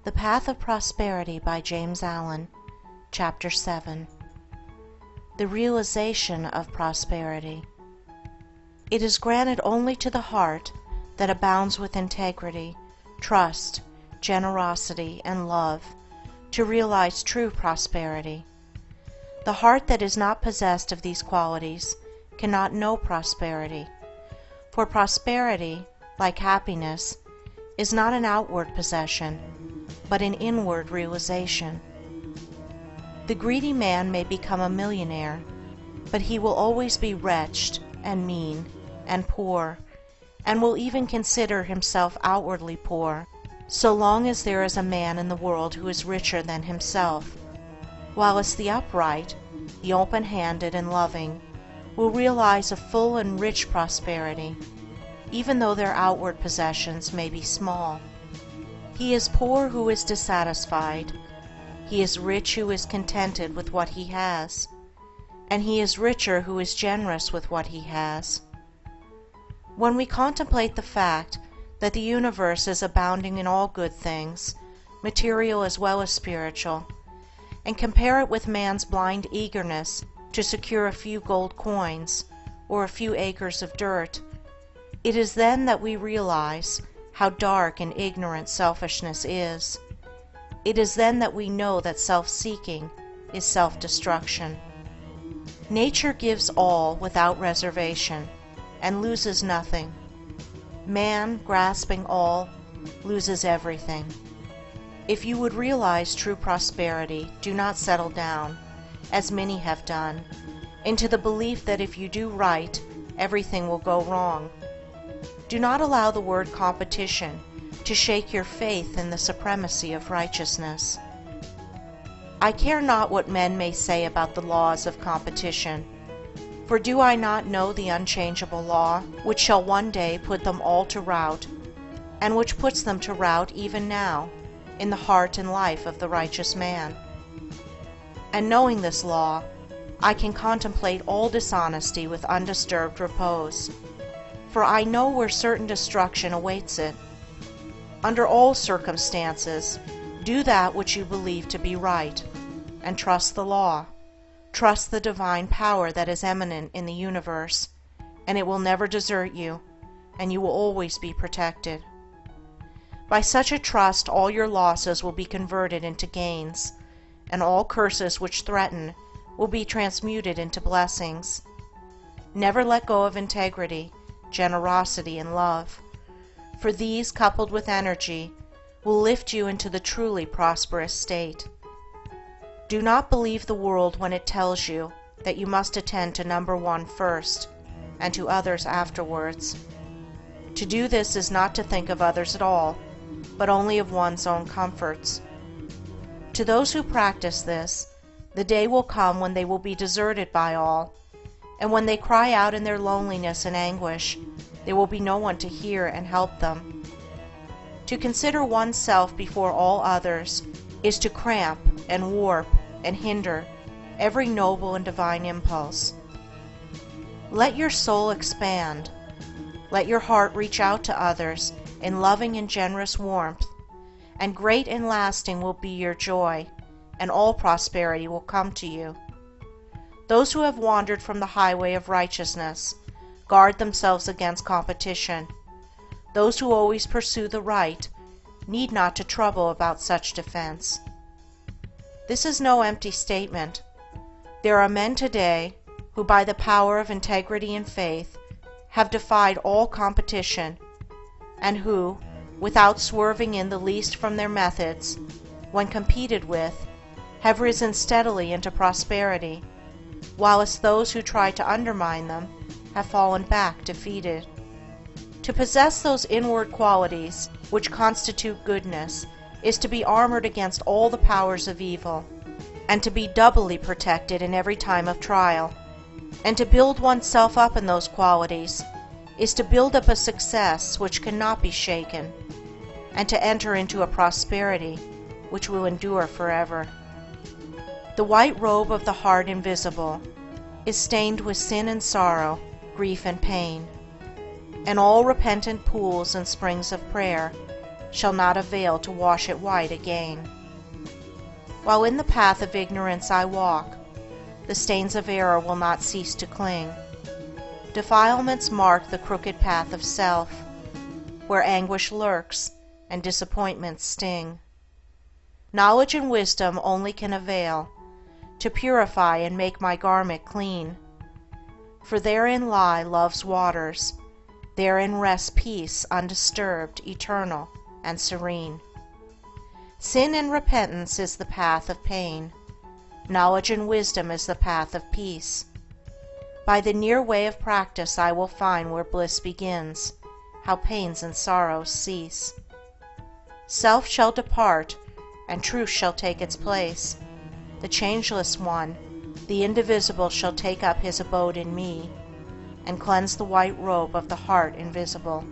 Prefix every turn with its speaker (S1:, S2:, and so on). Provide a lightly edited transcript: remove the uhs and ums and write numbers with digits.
S1: The Path of Prosperity by James Allen. Chapter 7. The Realization of Prosperity. It is granted only to the heart that abounds with integrity, trust, generosity, and love to realize true prosperity. The heart that is not possessed of these qualities cannot know prosperity, for prosperity, like happiness, is not an outward possession, but an inward realization. The greedy man may become a millionaire, but he will always be wretched and mean and poor, and will even consider himself outwardly poor, so long as there is a man in the world who is richer than himself, whilst the upright, the open-handed and loving, will realize a full and rich prosperity, even though their outward possessions may be small. He is poor who is dissatisfied, he is rich who is contented with what he has, and he is richer who is generous with what he has. When we contemplate the fact that the universe is abounding in all good things, material as well as spiritual, and compare it with man's blind eagerness to secure a few gold coins or a few acres of dirt, it is then that we realize how dark and ignorant selfishness is. It is then that we know that self-seeking is self-destruction. Nature gives all without reservation, and loses nothing. Man, grasping all, loses everything. If you would realize true prosperity, do not settle down, as many have done, into the belief that if you do right, everything will go wrong. Do not allow the word competition to shake your faith in the supremacy of righteousness. I care not what men may say about the laws of competition, for do I not know the unchangeable law, which shall one day put them all to rout, and which puts them to rout even now, in the heart and life of the righteous man? And knowing this law, I can contemplate all dishonesty with undisturbed repose, for I know where certain destruction awaits it. Under all circumstances, do that which you believe to be right, and trust the law, trust the divine power that is eminent in the universe, and it will never desert you, and you will always be protected. By such a trust all your losses will be converted into gains, and all curses which threaten will be transmuted into blessings. Never let go of integrity, generosity, and love, for these, coupled with energy, will lift you into the truly prosperous state. Do not believe the world when it tells you that you must attend to number one first, and to others afterwards. To do this is not to think of others at all, but only of one's own comforts. To those who practice this, the day will come when they will be deserted by all, and when they cry out in their loneliness and anguish, there will be no one to hear and help them. To consider oneself before all others is to cramp and warp and hinder every noble and divine impulse. Let your soul expand. Let your heart reach out to others in loving and generous warmth, and great and lasting will be your joy, and all prosperity will come to you. Those who have wandered from the highway of righteousness guard themselves against competition. Those who always pursue the right need not to trouble about such defense. This is no empty statement. There are men today who, by the power of integrity and faith, have defied all competition, and who, without swerving in the least from their methods, when competed with, have risen steadily into prosperity, whilst those who try to undermine them have fallen back defeated. To possess those inward qualities which constitute goodness is to be armored against all the powers of evil, and to be doubly protected in every time of trial. And to build oneself up in those qualities is to build up a success which cannot be shaken, and to enter into a prosperity which will endure forever. The white robe of the heart invisible is stained with sin and sorrow, grief and pain, and all repentant pools and springs of prayer shall not avail to wash it white again. While in the path of ignorance I walk, the stains of error will not cease to cling. Defilements mark the crooked path of self, where anguish lurks and disappointments sting. Knowledge and wisdom only can avail to purify and make my garment clean, for therein lie love's waters, therein rests peace undisturbed, eternal, and serene. Sin and repentance is the path of pain, knowledge and wisdom is the path of peace. By the near way of practice I will find where bliss begins, how pains and sorrows cease. Self shall depart, and truth shall take its place. The changeless One, the indivisible, shall take up his abode in me, and cleanse the white robe of the heart invisible.